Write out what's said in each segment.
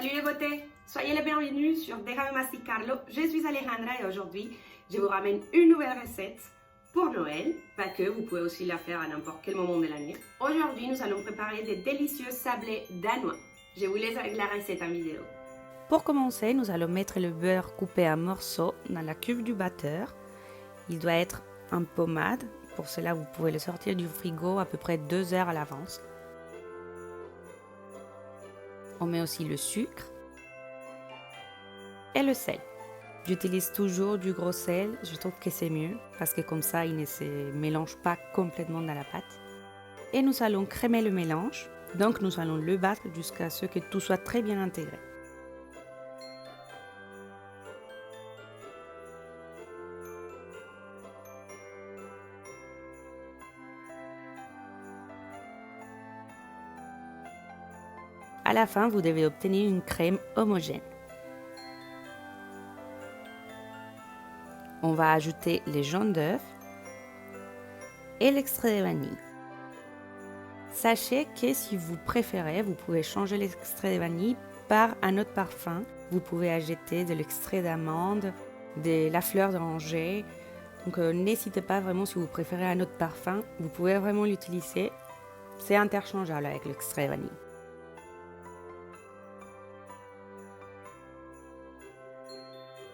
Salut les beautés, soyez les bienvenus sur Déjame Masticarlo. Je suis Alejandra et aujourd'hui, je vous ramène une nouvelle recette pour Noël. Pas que, vous pouvez aussi la faire à n'importe quel moment de l'année. Aujourd'hui, nous allons préparer des délicieux sablés danois. Je vous laisse avec la recette en vidéo. Pour commencer, nous allons mettre le beurre coupé en morceaux dans la cuve du batteur. Il doit être en pommade. Pour cela, vous pouvez le sortir du frigo à peu près 2 heures à l'avance. On met aussi le sucre et le sel. J'utilise toujours du gros sel, je trouve que c'est mieux parce que comme ça, il ne se mélange pas complètement dans la pâte. Et nous allons crémer le mélange, donc nous allons le battre jusqu'à ce que tout soit très bien intégré. À la fin, vous devez obtenir une crème homogène. On va ajouter les jaunes d'œufs et l'extrait de vanille. Sachez que si vous préférez, vous pouvez changer l'extrait de vanille par un autre parfum. Vous pouvez ajouter de l'extrait d'amande, de la fleur d'oranger. Donc n'hésitez pas vraiment, si vous préférez un autre parfum, vous pouvez vraiment l'utiliser. C'est interchangeable avec l'extrait de vanille.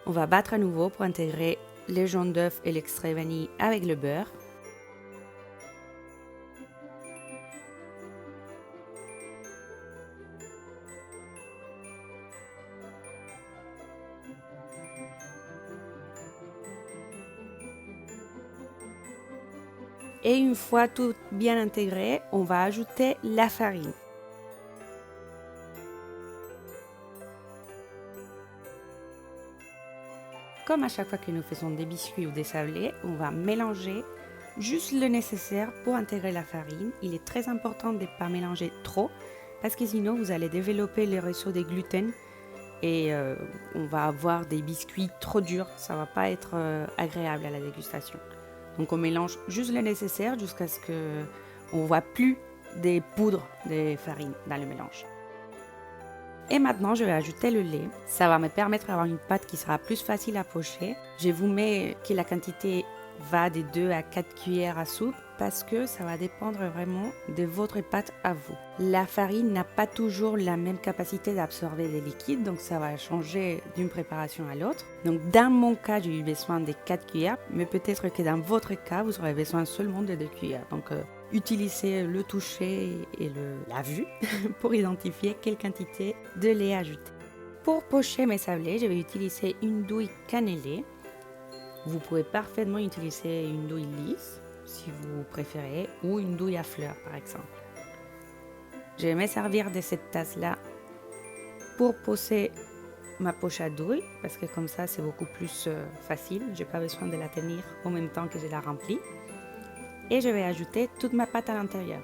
On va battre à nouveau pour intégrer les jaunes d'œufs et l'extrait de vanille avec le beurre. Et une fois tout bien intégré, on va ajouter la farine. Comme à chaque fois que nous faisons des biscuits ou des sablés, on va mélanger juste le nécessaire pour intégrer la farine. Il est très important de ne pas mélanger trop parce que sinon vous allez développer les réseaux de gluten et on va avoir des biscuits trop durs. Ça ne va pas être agréable à la dégustation. Donc on mélange juste le nécessaire jusqu'à ce qu'on ne voit plus des poudres de farine dans le mélange. Et maintenant, je vais ajouter le lait. Ça va me permettre d'avoir une pâte qui sera plus facile à pocher. Je vous mets que la quantité va de 2 à 4 cuillères à soupe parce que ça va dépendre vraiment de votre pâte à vous. La farine n'a pas toujours la même capacité d'absorber des liquides, donc ça va changer d'une préparation à l'autre. Donc dans mon cas, j'ai eu besoin de 4 cuillères, mais peut-être que dans votre cas, vous aurez besoin seulement de 2 cuillères. Donc utilisez le toucher et la vue pour identifier quelle quantité de lait ajouter. Pour pocher mes sablés, je vais utiliser une douille cannelée. Vous pouvez parfaitement utiliser une douille lisse si vous préférez ou une douille à fleurs par exemple. Je vais me servir de cette tasse-là pour poser ma poche à douille parce que comme ça c'est beaucoup plus facile. Je n'ai pas besoin de la tenir en même temps que je la remplis. Et je vais ajouter toute ma pâte à l'intérieur.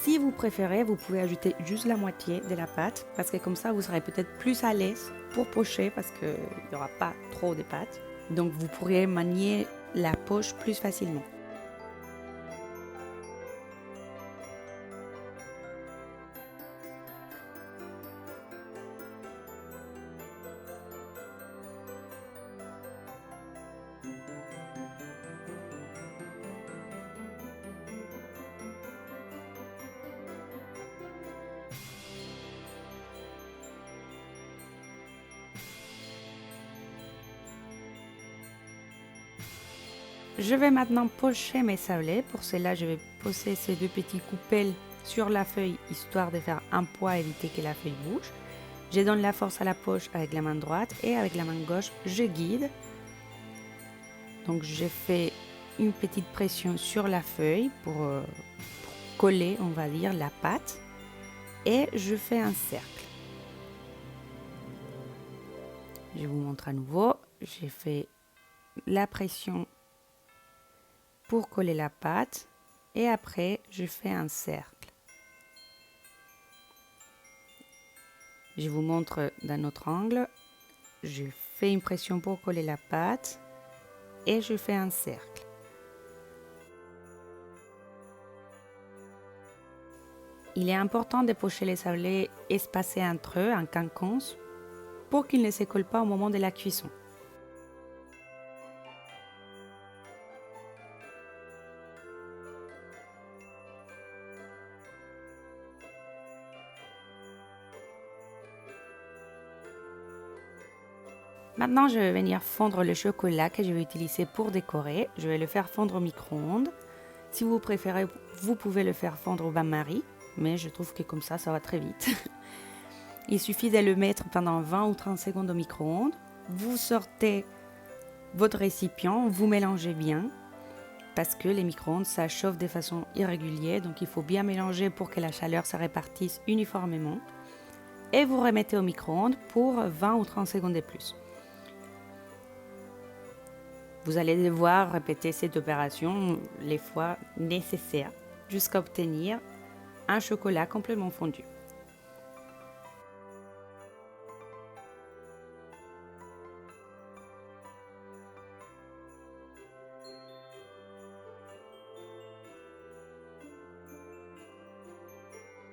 Si vous préférez, vous pouvez ajouter juste la moitié de la pâte parce que comme ça vous serez peut-être plus à l'aise pour pocher parce qu'il n'y aura pas trop de pâte. Donc vous pourrez manier la poche plus facilement. Je vais maintenant pocher mes sablés. Pour cela, je vais poser ces 2 petits coupelles sur la feuille, histoire de faire un poids et éviter que la feuille bouge. Je donne la force à la poche avec la main droite et avec la main gauche, je guide. Donc, je fais une petite pression sur la feuille pour coller, on va dire, la pâte. Et je fais un cercle. Je vous montre à nouveau. J'ai fait la pression pour coller la pâte et après je fais un cercle. Je vous montre d'un autre angle. Je fais une pression pour coller la pâte et je fais un cercle. Il est important de pocher les sablés espacés entre eux en quinconce pour qu'ils ne se collent pas au moment de la cuisson. Maintenant, je vais venir fondre le chocolat que je vais utiliser pour décorer. Je vais le faire fondre au micro-ondes. Si vous préférez, vous pouvez le faire fondre au bain-marie, mais je trouve que comme ça va très vite. Il suffit de le mettre pendant 20 ou 30 secondes au micro-ondes. Vous sortez votre récipient, vous mélangez bien, parce que les micro-ondes, ça chauffe de façon irrégulière, donc il faut bien mélanger pour que la chaleur se répartisse uniformément. Et vous remettez au micro-ondes pour 20 ou 30 secondes de plus. Vous allez devoir répéter cette opération les fois nécessaires jusqu'à obtenir un chocolat complètement fondu.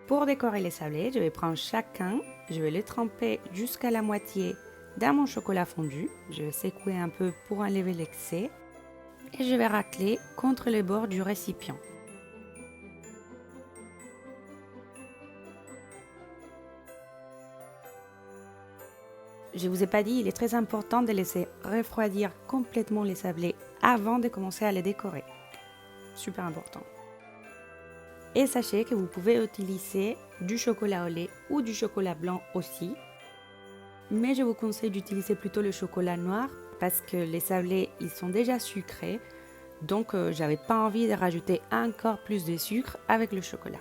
Pour décorer les sablés, je vais prendre chacun, je vais les tremper jusqu'à la moitié dans mon chocolat fondu. Je vais secouer un peu pour enlever l'excès et je vais racler contre le bord du récipient. Je vous ai pas dit, il est très important de laisser refroidir complètement les sablés avant de commencer à les décorer. Super important. Et sachez que vous pouvez utiliser du chocolat au lait ou du chocolat blanc aussi. Mais je vous conseille d'utiliser plutôt le chocolat noir parce que les sablés, ils sont déjà sucrés. Donc, j'avais pas envie de rajouter encore plus de sucre avec le chocolat.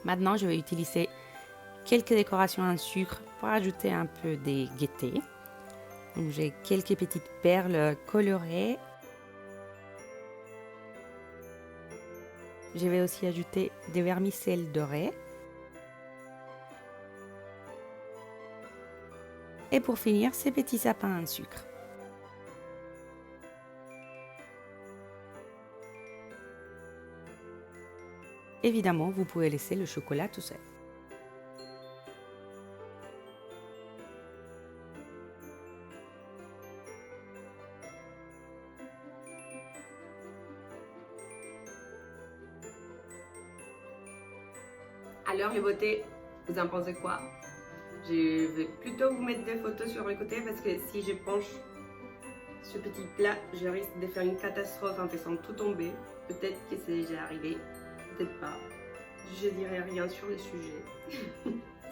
Maintenant, je vais utiliser quelques décorations en sucre pour ajouter un peu de gaieté. Donc, j'ai quelques petites perles colorées. Je vais aussi ajouter des vermicelles dorées. Et pour finir, ces petits sapins en sucre. Évidemment, vous pouvez laisser le chocolat tout seul. Alors les beautés, vous en pensez quoi? Je vais plutôt vous mettre des photos sur le côté parce que si je penche ce petit plat, je risque de faire une catastrophe en faisant tout tomber. Peut-être que c'est déjà arrivé, peut-être pas. Je dirai rien sur le sujet.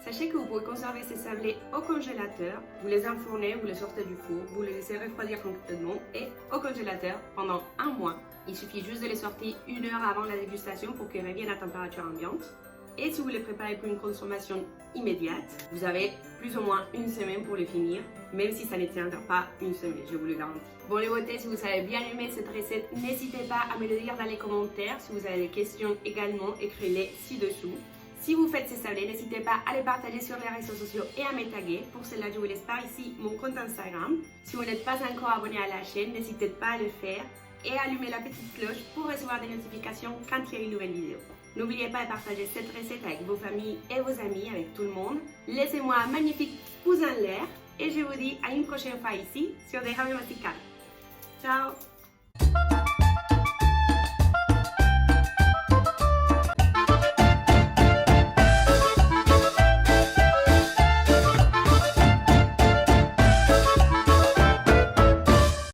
Sachez que vous pouvez conserver ces sablés au congélateur. Vous les enfournez, vous les sortez du four, vous les laissez refroidir complètement et au congélateur pendant 1 mois. Il suffit juste de les sortir 1 heure avant la dégustation pour qu'ils reviennent à température ambiante. Et si vous les préparez pour une consommation immédiate, vous avez plus ou moins 1 semaine pour les finir, même si ça ne tiendra pas 1 semaine, je vous le garantis. Bon les beautés, si vous avez bien aimé cette recette, n'hésitez pas à me le dire dans les commentaires. Si vous avez des questions également, écrivez-les ci-dessous. Si vous faites ces sablés, n'hésitez pas à les partager sur les réseaux sociaux et à me taguer. Pour cela, je vous laisse par ici mon compte Instagram. Si vous n'êtes pas encore abonné à la chaîne, n'hésitez pas à le faire et à allumer la petite cloche pour recevoir des notifications quand il y a une nouvelle vidéo. N'oubliez pas de partager cette recette avec vos familles et vos amis, avec tout le monde. Laissez-moi un magnifique pouce en l'air et je vous dis à une prochaine fois ici sur Déjame Masticar.